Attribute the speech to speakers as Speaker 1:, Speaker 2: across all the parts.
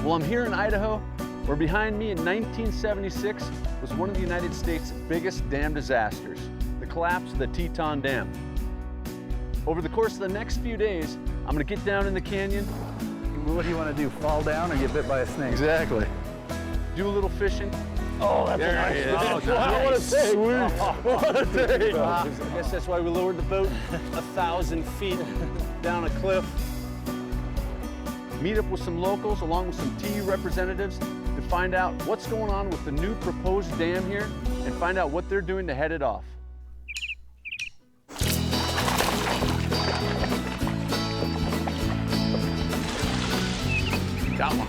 Speaker 1: Well, I'm here in Idaho, where behind me in 1976 was one of the United States' biggest dam disasters, the collapse of the Teton Dam. Over the course of the next few days, I'm gonna get down in the canyon.
Speaker 2: What do you want to do, fall down or get bit by a snake?
Speaker 1: Exactly. Do a little fishing.
Speaker 2: Oh, that's
Speaker 1: There
Speaker 2: a
Speaker 1: it
Speaker 2: nice
Speaker 1: is.
Speaker 2: one.
Speaker 1: Oh,
Speaker 2: What a take.
Speaker 1: What a take. I guess that's why we lowered the boat 1,000 feet down a cliff. Meet up with some locals along with some TU representatives to find out what's going on with the new proposed dam here and find out what they're doing to head it off. Got one.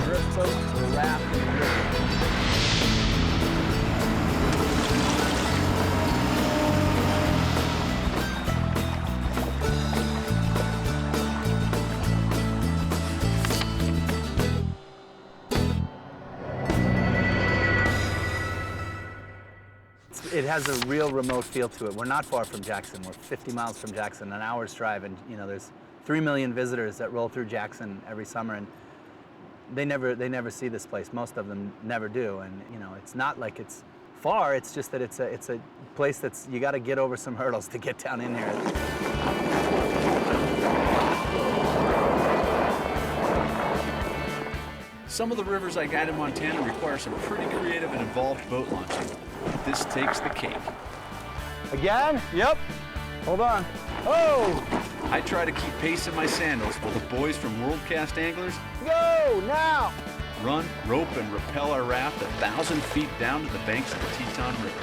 Speaker 1: Drift boat, the raft, and the river.
Speaker 2: It has a real remote feel to it. We're not far from Jackson. We're 50 miles from Jackson, an hour's drive, and you know there's 3 million visitors that roll through Jackson every summer, and they never see this place. Most of them never do, and you know it's not like it's far. It's just that it's a place that's you got to get over some hurdles to get down in here.
Speaker 1: Some of the rivers I guide in Montana require some pretty creative and involved boat launching. But this takes the cake.
Speaker 2: Again? Yep. Hold on. Oh!
Speaker 1: I try to keep pace in my sandals while the boys from World Cast Anglers
Speaker 2: Go now!
Speaker 1: run, rope, and rappel our raft 1,000 feet down to the banks of the Teton River.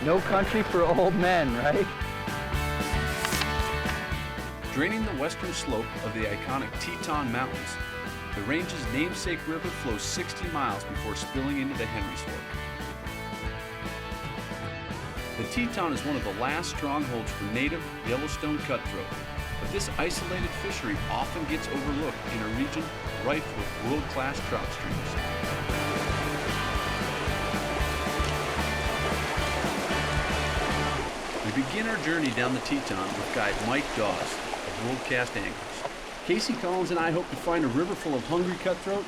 Speaker 2: No country for old men, right?
Speaker 1: Draining the western slope of the iconic Teton Mountains, the range's namesake river flows 60 miles before spilling into the Henry's Fork. The Teton is one of the last strongholds for native Yellowstone cutthroat, but this isolated fishery often gets overlooked in a region rife with world-class trout streams. We begin our journey down the Teton with guide Mike Dawes of World Cast Anglers. Casey Collins and I hope to find a river full of hungry cutthroat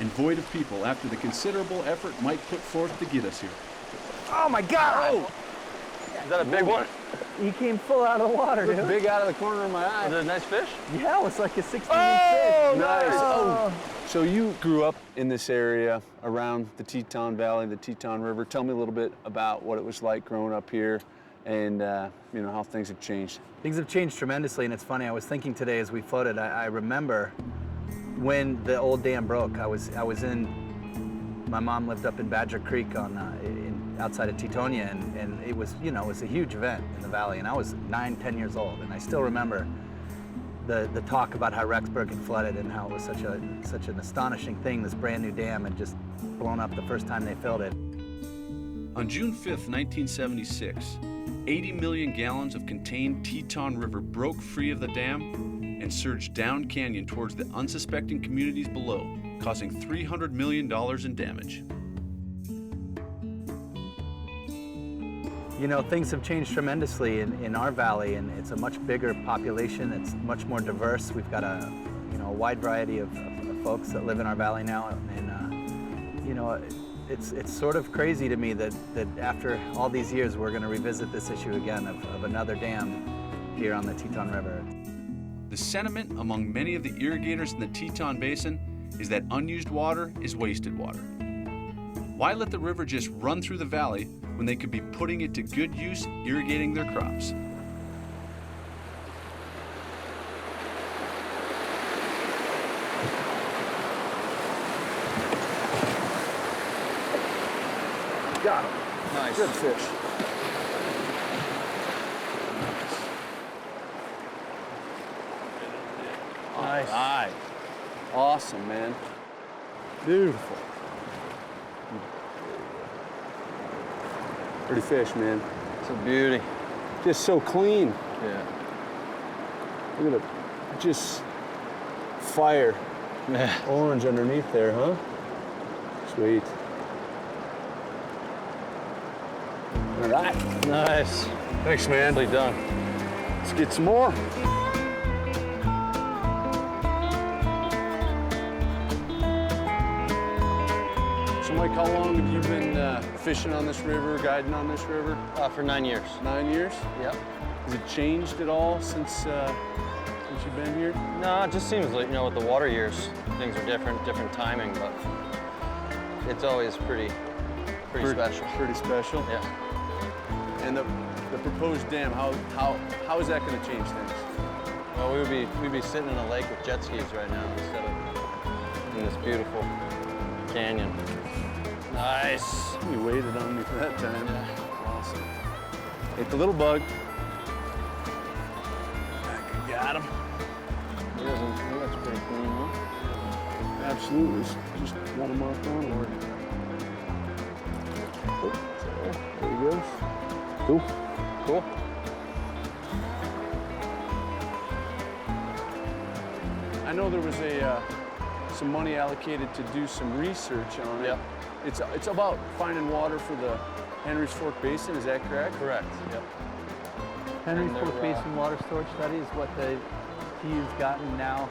Speaker 1: and void of people after the considerable effort Mike put forth to get us here.
Speaker 2: Oh my God!
Speaker 1: Oh! Is that a big one?
Speaker 2: He came full out of the water, dude.
Speaker 1: Big out of the corner of my eye.
Speaker 3: Is it a nice fish?
Speaker 2: Yeah, it was like a 16-inch fish.
Speaker 1: Nice.
Speaker 2: Oh.
Speaker 1: So you grew up in this area around the Teton Valley, the Teton River. Tell me a little bit about what it was like growing up here and you know, how things have changed.
Speaker 2: Things have changed tremendously, and it's funny, I was thinking today as we floated, I remember when the old dam broke. I was in, my mom lived up in Badger Creek outside of Tetonia, and it was, you know, it was a huge event in the valley, and I was 9, 10 years old, and I still remember the talk about how Rexburg had flooded and how it was such an astonishing thing, this brand new dam had just blown up the first time they filled it.
Speaker 1: On June 5th, 1976, 80 million gallons of contained Teton River broke free of the dam and surged down canyon towards the unsuspecting communities below, causing $300 million in damage.
Speaker 2: You know, things have changed tremendously in our valley, and it's a much bigger population. It's much more diverse. We've got a wide variety of folks that live in our valley now, and you know, it's sort of crazy to me that after all these years we're going to revisit this issue again of another dam here on the Teton River.
Speaker 1: The sentiment among many of the irrigators in the Teton Basin is that unused water is wasted water. Why let the river just run through the valley when they could be putting it to good use irrigating their crops?
Speaker 2: Got him.
Speaker 3: Nice.
Speaker 2: Good fish.
Speaker 3: Nice.
Speaker 1: All right. Awesome, man. Beautiful. Pretty fish, man.
Speaker 3: It's a beauty.
Speaker 1: Just so clean.
Speaker 3: Yeah.
Speaker 1: Look at it. Just fire.
Speaker 3: Yeah.
Speaker 1: Orange underneath there, huh? Sweet.
Speaker 3: All right.
Speaker 4: Nice.
Speaker 3: Thanks, man.
Speaker 4: Nicely done.
Speaker 3: Let's get some more. So, Mike, how long have you been fishing on this river, guiding on this river?
Speaker 4: For 9 years.
Speaker 3: 9 years?
Speaker 4: Yep.
Speaker 3: Has it changed at all since you've been here?
Speaker 4: No, it just seems like, you know, with the water years, things are different timing, but it's always pretty special.
Speaker 3: Pretty special.
Speaker 4: Yeah.
Speaker 3: And the proposed dam, how is that going to change things?
Speaker 4: Well, we'd be sitting in a lake with jet skis right now instead of in this beautiful canyon. Nice.
Speaker 3: You waited on me for that time.
Speaker 4: Yeah.
Speaker 3: Awesome. Hit the little bug. Got him.
Speaker 4: That's pretty clean, huh?
Speaker 3: Absolutely. Just got him off onward. Oh, there he goes. Cool.
Speaker 4: Cool.
Speaker 3: I know there was some money allocated to do some research on it.
Speaker 4: Yep.
Speaker 3: It's about finding water for the Henry's Fork Basin, is that correct?
Speaker 4: Correct. Yep.
Speaker 2: Henry's
Speaker 4: And they're,
Speaker 2: Fork Basin Water Storage Study is what the TU's gotten now,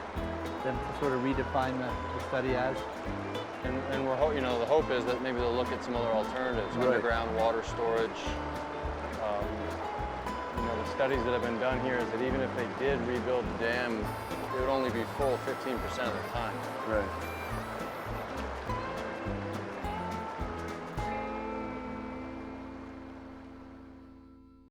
Speaker 2: them to sort of redefine the study as.
Speaker 4: And we're you know, the hope is that maybe they'll look at some other alternatives,
Speaker 3: Right.
Speaker 4: underground water storage. You know, the studies that have been done here is that even if they did rebuild the dam, it would only be full 15% of the time.
Speaker 3: Right.